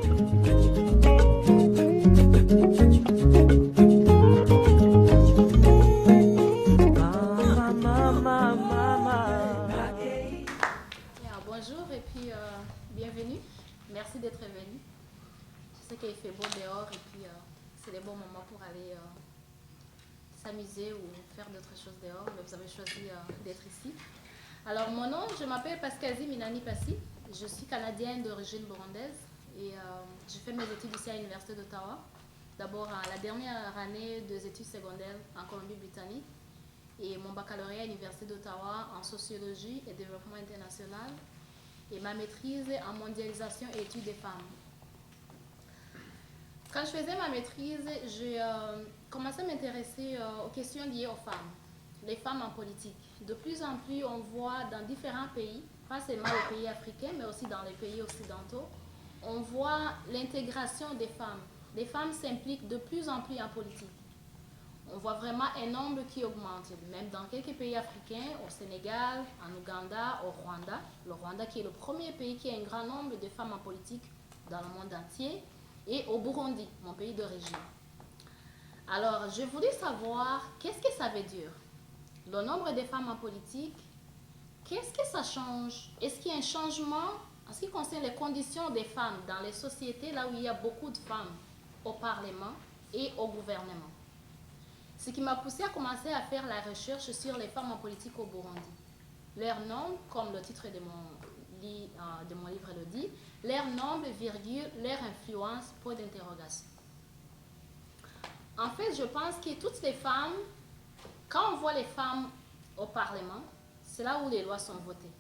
Bonjour et puis bienvenue. Merci d'être venu. Je sais qu'il fait beau dehors et puis c'est les bons moments pour aller s'amuser ou faire d'autres choses dehors, mais vous avez choisi d'être ici. Alors mon nom, je m'appelle Pascasie Minani Passi. Je suis canadienne d'origine burundaise et j'ai fait mes études ici à l'Université d'Ottawa. D'abord la dernière année des études secondaires en Colombie-Britannique et mon baccalauréat à l'Université d'Ottawa en sociologie et développement international et ma maîtrise en mondialisation et études des femmes. Quand je faisais ma maîtrise, j'ai commencé à m'intéresser aux questions liées aux femmes, les femmes en politique. De plus en plus, on voit dans différents pays, pas seulement les pays africains, mais aussi dans les pays occidentaux, on voit l'intégration des femmes. Les femmes s'impliquent de plus en plus en politique. On voit vraiment un nombre qui augmente, même dans quelques pays africains, au Sénégal, en Ouganda, au Rwanda. Le Rwanda qui est le premier pays qui a un grand nombre de femmes en politique dans le monde entier, et au Burundi, mon pays d'origine. Alors, je voulais savoir qu'est-ce que ça veut dire, le nombre de femmes en politique, qu'est-ce que ça change? Est-ce qu'il y a un changement en ce qui concerne les conditions des femmes dans les sociétés là où il y a beaucoup de femmes au Parlement et au gouvernement? Ce qui m'a poussé à commencer à faire la recherche sur les femmes en politique au Burundi. Leur nombre, comme le titre de mon livre le dit, leur nombre, virgule, leur influence, point d'interrogation. En fait, je pense que toutes les femmes, quand on voit les femmes au Parlement, c'est là où les lois sont votées.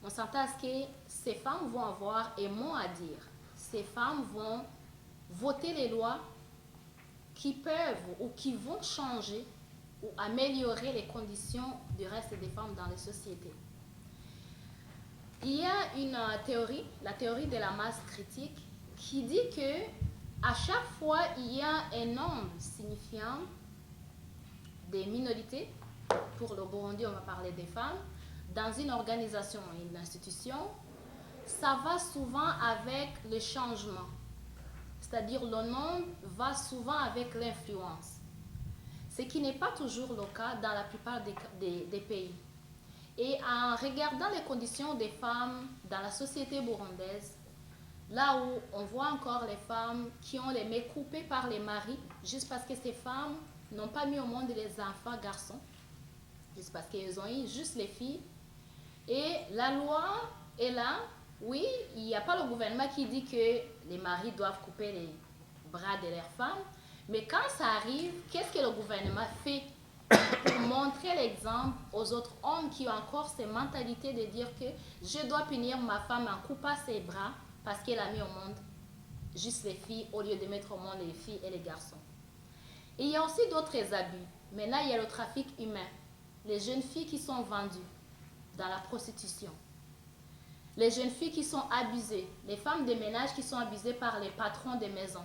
On s'entend à ce que ces femmes vont avoir un mot à dire. Ces femmes vont voter les lois qui peuvent ou qui vont changer ou améliorer les conditions du reste des femmes dans les sociétés. Il y a une théorie, la théorie de la masse critique, qui dit que à chaque fois il y a un nombre signifiant des minorités, pour le Burundi on va parler des femmes, dans une organisation, une institution, ça va souvent avec le changement. C'est-à-dire le nombre va souvent avec l'influence. Ce qui n'est pas toujours le cas dans la plupart des pays. Et en regardant les conditions des femmes dans la société burundaise, là où on voit encore les femmes qui ont les mains coupées par les maris, juste parce que ces femmes n'ont pas mis au monde les enfants garçons, juste parce qu'elles ont eu juste les filles. Et la loi est là. Oui, il n'y a pas le gouvernement qui dit que les maris doivent couper les bras de leurs femmes, mais quand ça arrive, qu'est-ce que le gouvernement fait pour montrer l'exemple aux autres hommes qui ont encore cette mentalité de dire que je dois punir ma femme en coupant ses bras parce qu'elle a mis au monde juste les filles au lieu de mettre au monde les filles et les garçons. Et il y a aussi d'autres abus. Maintenant, il y a le trafic humain. Les jeunes filles qui sont vendues dans la prostitution. Les jeunes filles qui sont abusées, les femmes de ménage qui sont abusées par les patrons des maisons.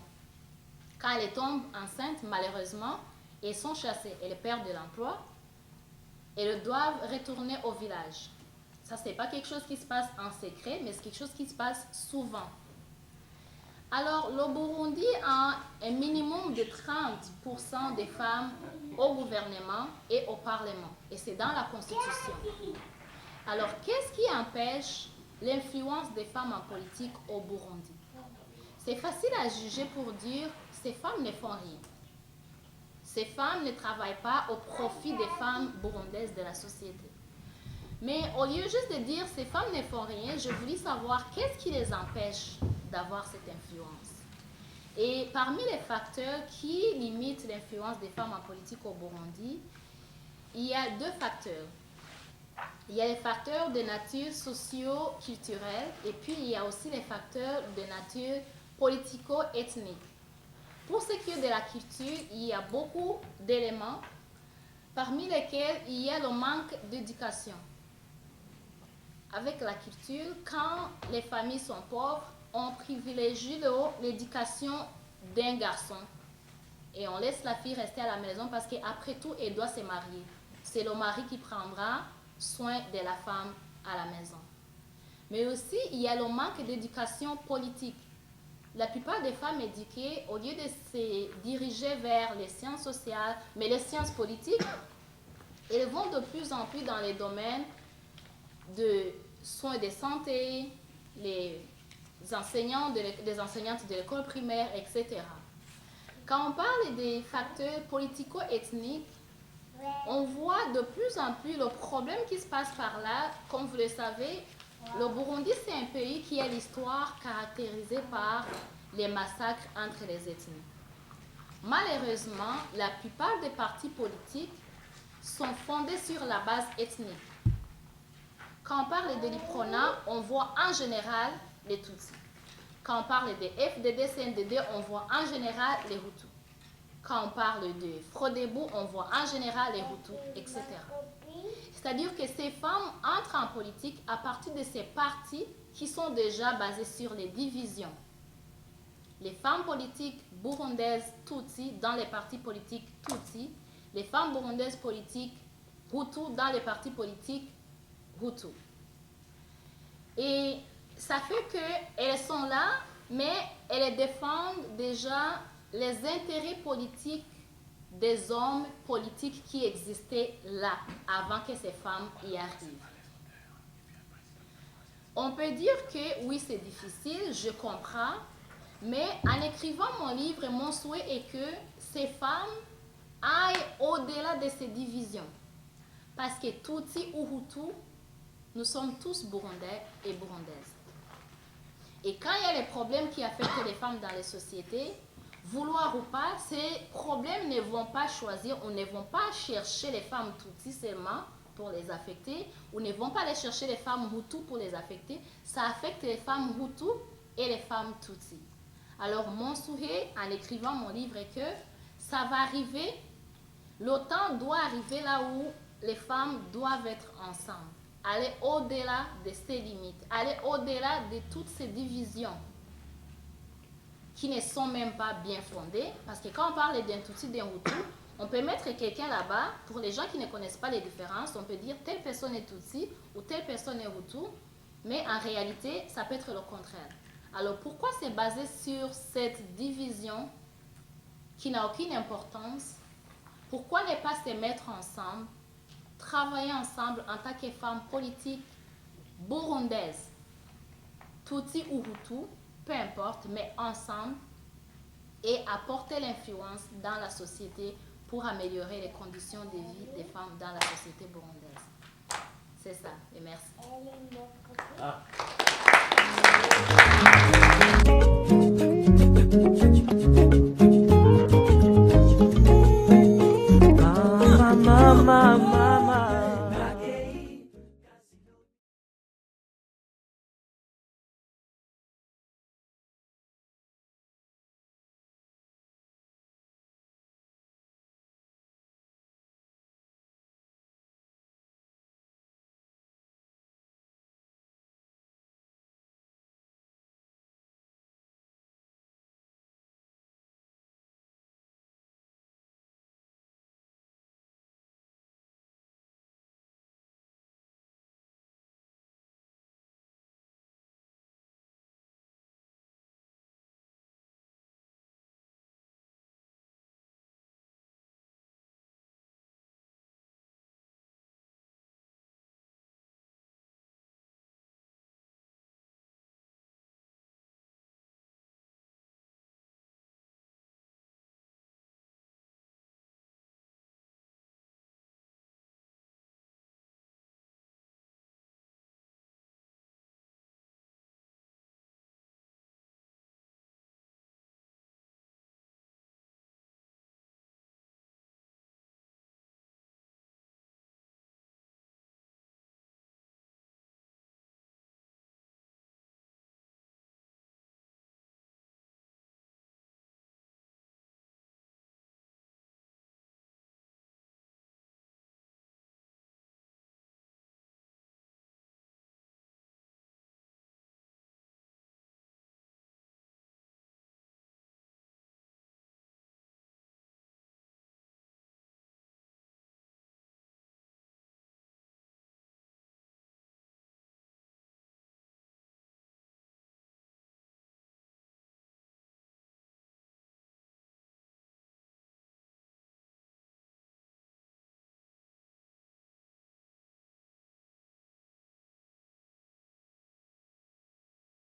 Quand elles tombent enceintes, malheureusement, elles sont chassées, elles perdent de l'emploi, elles doivent retourner au village. Ça, ce n'est pas quelque chose qui se passe en secret, mais c'est quelque chose qui se passe souvent. Alors, le Burundi a un minimum de 30% des femmes au gouvernement et au Parlement, et c'est dans la Constitution. Alors, qu'est-ce qui empêche l'influence des femmes en politique au Burundi? C'est facile à juger pour dire ces femmes ne font rien. Ces femmes ne travaillent pas au profit des femmes burundaises de la société. Mais au lieu juste de dire ces femmes ne font rien, je voulais savoir qu'est-ce qui les empêche d'avoir cette influence. Et parmi les facteurs qui limitent l'influence des femmes en politique au Burundi, il y a deux facteurs. Il y a les facteurs de nature socio-culturelle et puis il y a aussi les facteurs de nature politico-ethnique. Pour ce qui est de la culture, il y a beaucoup d'éléments, parmi lesquels il y a le manque d'éducation. Avec la culture, quand les familles sont pauvres, on privilégie l'éducation d'un garçon et on laisse la fille rester à la maison parce qu'après tout, elle doit se marier. C'est le mari qui prendra soin de la femme à la maison. Mais aussi, il y a le manque d'éducation politique. la plupart des femmes éduquées, au lieu de se diriger vers les sciences sociales, mais les sciences politiques, elles vont de plus en plus dans les domaines de soins de santé, les enseignantes de l'école primaire, etc. Quand on parle des facteurs politico-ethniques, on voit de plus en plus le problème qui se passe par là. Comme vous le savez, le Burundi, c'est un pays qui a l'histoire caractérisée par les massacres entre les ethnies. Malheureusement, la plupart des partis politiques sont fondés sur la base ethnique. Quand on parle de l'IPRONA, on voit en général les Tutsis. Quand on parle de FDD, CNDD, on voit en général les Hutus. Quand on parle de Frodebo, on voit en général les Hutus, etc. C'est-à-dire que ces femmes entrent en politique à partir de ces partis qui sont déjà basés sur les divisions. Les femmes politiques burundaises Tutsi dans les partis politiques Tutsi, les femmes burundaises politiques Hutu dans les partis politiques Hutu. Et ça fait qu'elles sont là, mais elles défendent déjà les intérêts politiques des hommes politiques qui existaient là, avant que ces femmes y arrivent. On peut dire que oui, c'est difficile, je comprends, mais en écrivant mon livre, mon souhait est que ces femmes aillent au-delà de ces divisions. Parce que Tutsi ou Hutu, nous sommes tous Burundais et Burundaises. Et quand il y a les problèmes qui affectent les femmes dans les sociétés, vouloir ou pas, ces problèmes ne vont pas choisir, ou ne vont pas chercher les femmes Tutsi seulement pour les affecter, ou ne vont pas aller chercher les femmes Hutu pour les affecter. Ça affecte les femmes Hutu et les femmes Tutsi. Alors mon souhait en écrivant mon livre est que ça va arriver, le temps doit arriver là où les femmes doivent être ensemble, aller au-delà de ces limites, aller au-delà de toutes ces divisions qui ne sont même pas bien fondées. Parce que quand on parle d'un Tutsi, d'un Hutu, on peut mettre quelqu'un là-bas, pour les gens qui ne connaissent pas les différences, on peut dire telle personne est Tutsi ou telle personne est Hutu, mais en réalité, ça peut être le contraire. Alors pourquoi c'est basé sur cette division qui n'a aucune importance? Pourquoi ne pas se mettre ensemble, travailler ensemble en tant que femmes politiques burundaises, Tutsi ou Hutu, peu importe, mais ensemble, et apporter l'influence dans la société pour améliorer les conditions de vie des femmes dans la société burundaise. C'est ça, et merci.